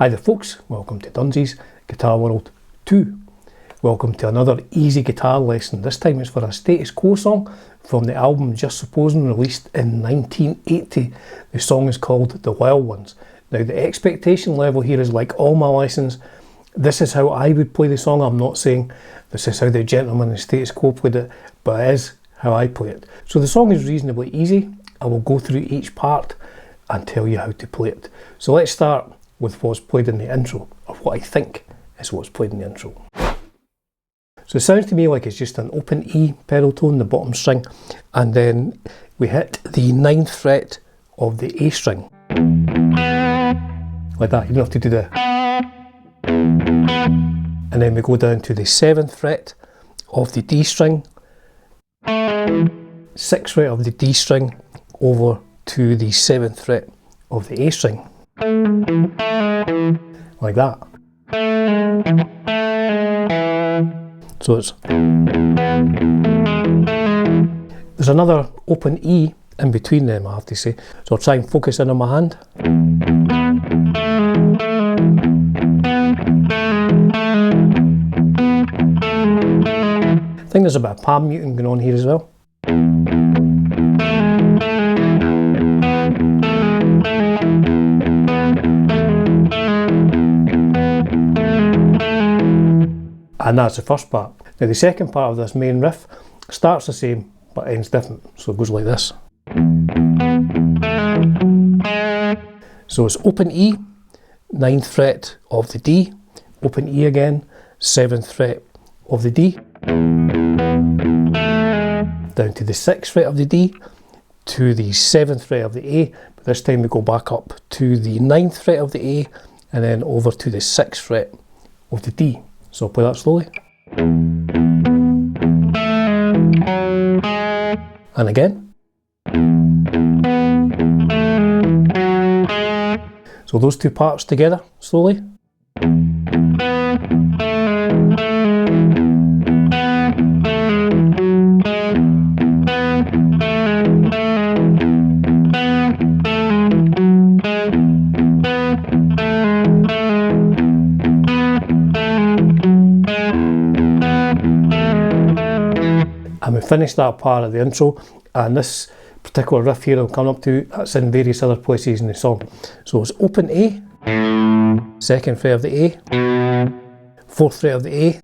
Hi there folks, welcome to Dunsy's Guitar World 2. Welcome to another easy guitar lesson. This time it's for a Status Quo song from the album Just Supposin, released in 1980. The song is called The Wild Ones. Now the expectation level here is like all my lessons. This is how I would play the song. I'm not saying this is how the gentleman in Status Quo played it, but it is how I play it. So the song is reasonably easy. I will go through each part and tell you how to play it. So let's start with what's played in the intro, or what I think is what's played in the intro. So it sounds to me like it's just an open E pedal tone, the bottom string, and then we hit the 9th fret of the A string. Like that, you don't have to do the... And then we go down to the 7th fret of the D string, 6th fret of the D string, over to the 7th fret of the A string. Like that. So it's... There's another open E in between them, I have to say. So I'll try and focus in on my hand. I think there's a bit of palm muting going on here as well. And that's the first part. Now the second part of this main riff starts the same but ends different, so it goes like this. So it's open E, 9th fret of the D, open E again, 7th fret of the D, down to the 6th fret of the D, to the 7th fret of the A, but this time we go back up to the 9th fret of the A, and then over to the 6th fret of the D. So I'll play that slowly. And again. So those two parts together, slowly. And we finished that part of the intro, and this particular riff here I'm coming up to, that's in various other places in the song. So it's open A, 2nd fret of the A, 4th fret of the A,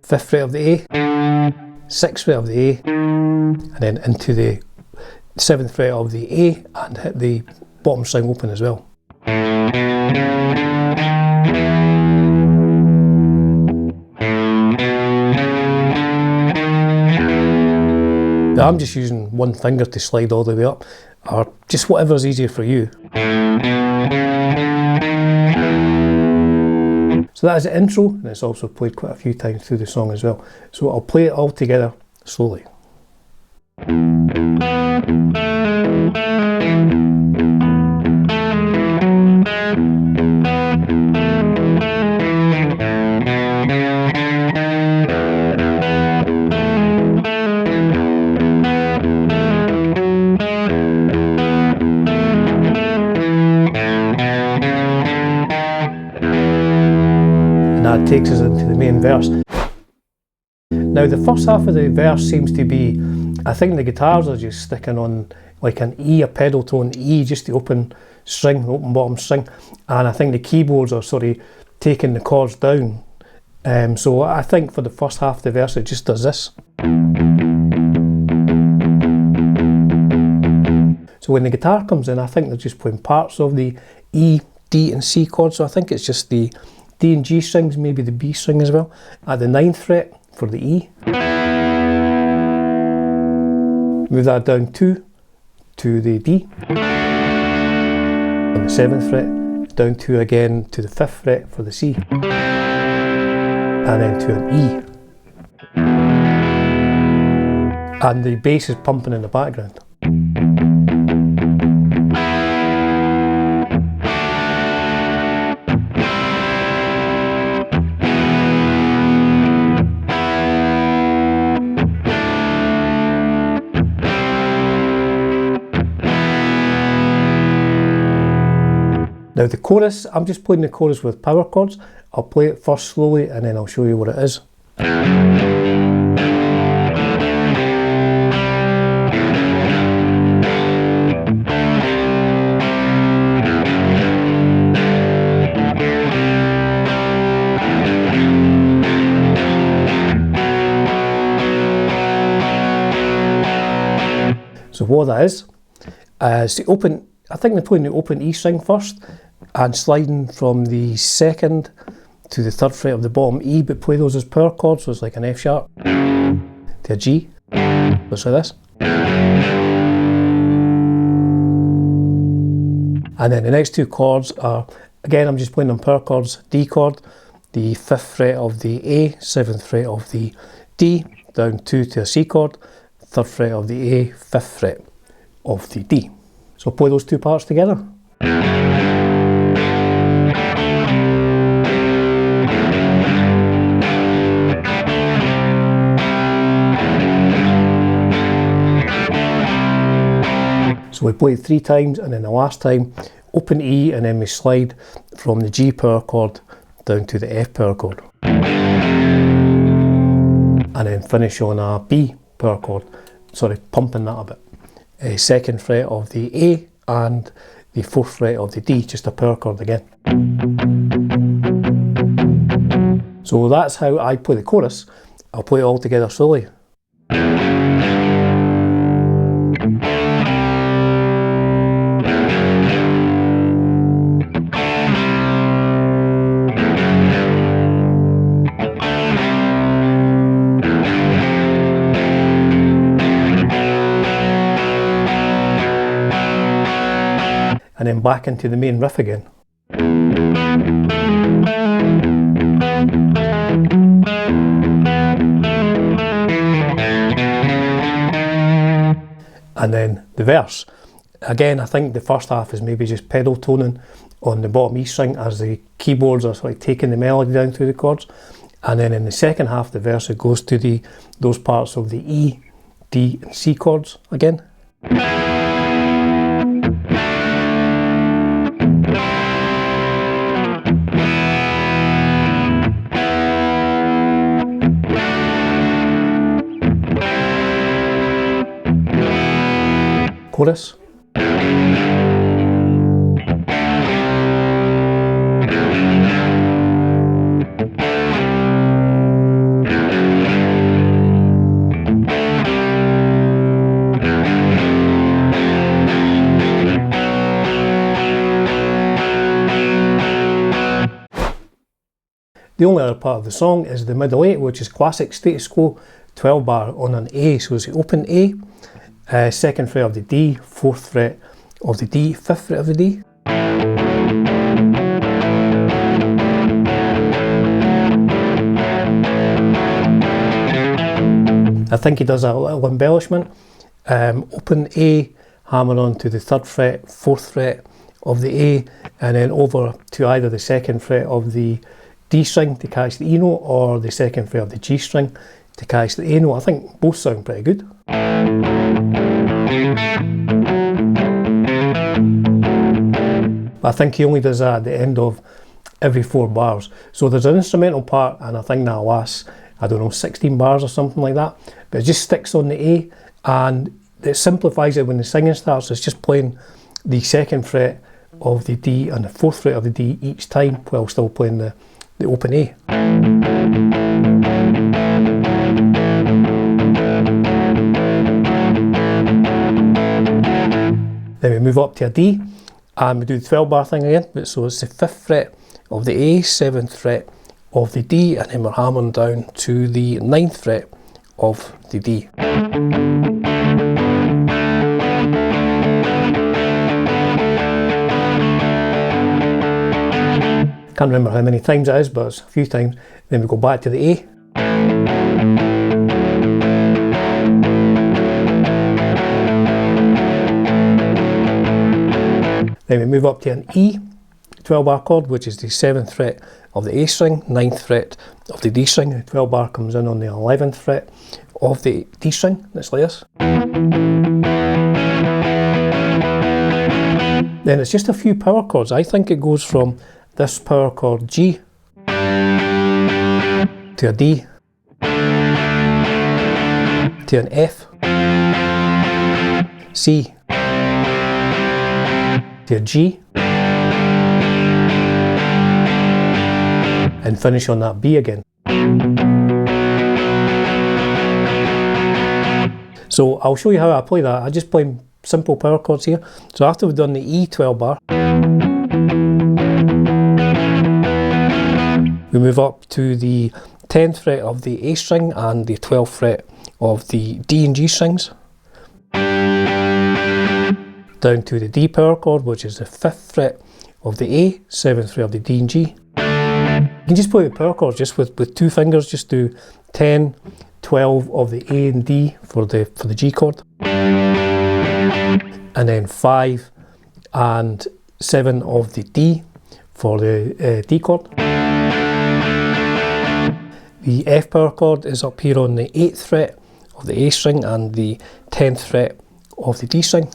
5th fret of the A, 6th fret of the A, and then into the 7th fret of the A, and hit the bottom string open as well. I'm just using one finger to slide all the way up, or just whatever's easier for you. So that is the intro, and it's also played quite a few times through the song as well. So I'll play it all together slowly. That takes us into the main verse. Now the first half of the verse seems to be, I think the guitars are just sticking on like an E, a pedal tone E, just the open string, the open bottom string, and I think the keyboards are sort of taking the chords down. So I think for the first half of the verse it just does this. So when the guitar comes in, I think they're just playing parts of the E, D and C chords, so I think it's just the D and G strings, maybe the B string as well, at the 9th fret for the E. Move that down to the D. On the 7th fret, down to again to the 5th fret for the C. And then to an E. And the bass is pumping in the background. Now the chorus, I'm just playing the chorus with power chords. I'll play it first slowly and then I'll show you what it is. So what that is the open, I think they're playing the open E string first and sliding from the second to the third fret of the bottom E, but play those as power chords, so it's like an F sharp to a G, just like this. And then the next two chords are, again I'm just playing them power chords, D chord, the 5th fret of the A, 7th fret of the D, down 2 to a C chord, 3rd fret of the A, 5th fret of the D. So play those two parts together. So we play it 3 times, and then the last time open E, and then we slide from the G power chord down to the F power chord. And then finish on a B power chord, sorry, pumping that a bit. 2nd fret of the A and the 4th fret of the D, just a power chord again. So that's how I play the chorus. I'll play it all together slowly. And then back into the main riff again. And then the verse. Again, I think the first half is maybe just pedal toning on the bottom E string as the keyboards are sort of taking the melody down through the chords. And then in the second half of the verse it goes to those parts of the E, D and C chords again. Chorus. The only other part of the song is the middle 8, which is classic Status Quo 12 bar on an A. So it's the open A, 2nd fret of the D, 4th fret of the D, 5th fret of the D. I think he does a little embellishment. Open A, hammer on to the 3rd fret, 4th fret of the A, and then over to either the 2nd fret of the D string to catch the E note, or the 2nd fret of the G string to catch the A note. I think both sound pretty good. But I think he only does that at the end of every 4 bars. So there's an instrumental part, and I think that lasts, I don't know, 16 bars or something like that. But it just sticks on the A, and it simplifies it when the singing starts. It's just playing the 2nd fret of the D and the 4th fret of the D each time, while still playing the open A. Then we move up to a D, and we do the 12 bar thing again. So it's the 5th fret of the A, 7th fret of the D, and then we're hammering down to the 9th fret of the D. Can't remember how many times it is, but it's a few times. Then we go back to the A. Then we move up to an E 12 bar chord, which is the 7th fret of the A string, 9th fret of the D string. The 12 bar comes in on the 11th fret of the D string. That's like this. Then it's just a few power chords. I think it goes from this power chord G to a D to an F, C to a G, and finish on that B again. So I'll show you how I play that. I just play simple power chords here. So after we've done the E 12 bar, we move up to the 10th fret of the A string and the 12th fret of the D and G strings, down to the D power chord, which is the 5th fret of the A, 7th fret of the D and G. You can just play the power chords just with 2 fingers. Just do 10, 12 of the A and D for the G chord, and then 5 and 7 of the D for the D chord. The F power chord is up here on the 8th fret of the A string and the 10th fret of the D string,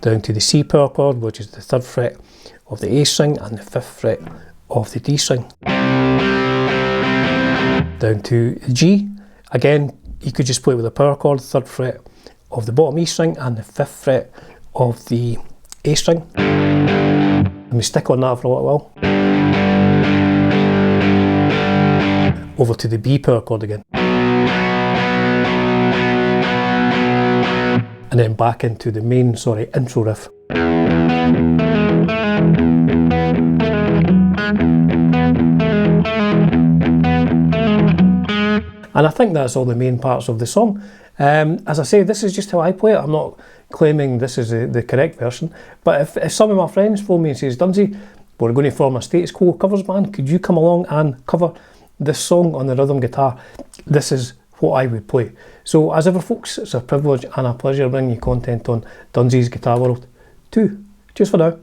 down to the C power chord, which is the 3rd fret of the A string and the 5th fret of the D string, down to the G. Again, you could just play with the power chord, 3rd fret of the bottom E string and the 5th fret of the A string. Let me stick on that for a little while. Over to the B power chord again, and then back into the main, intro riff. And I think that's all the main parts of the song. As I say, this is just how I play it. I'm not claiming this is the correct version, but if some of my friends phone me and says, Dunsy, we're going to form a Status Quo covers band, could you come along and cover this song on the rhythm guitar? This is what I would play. So as ever folks, it's a privilege and a pleasure bringing you content on Dunsy's Guitar World 2. Cheers for now.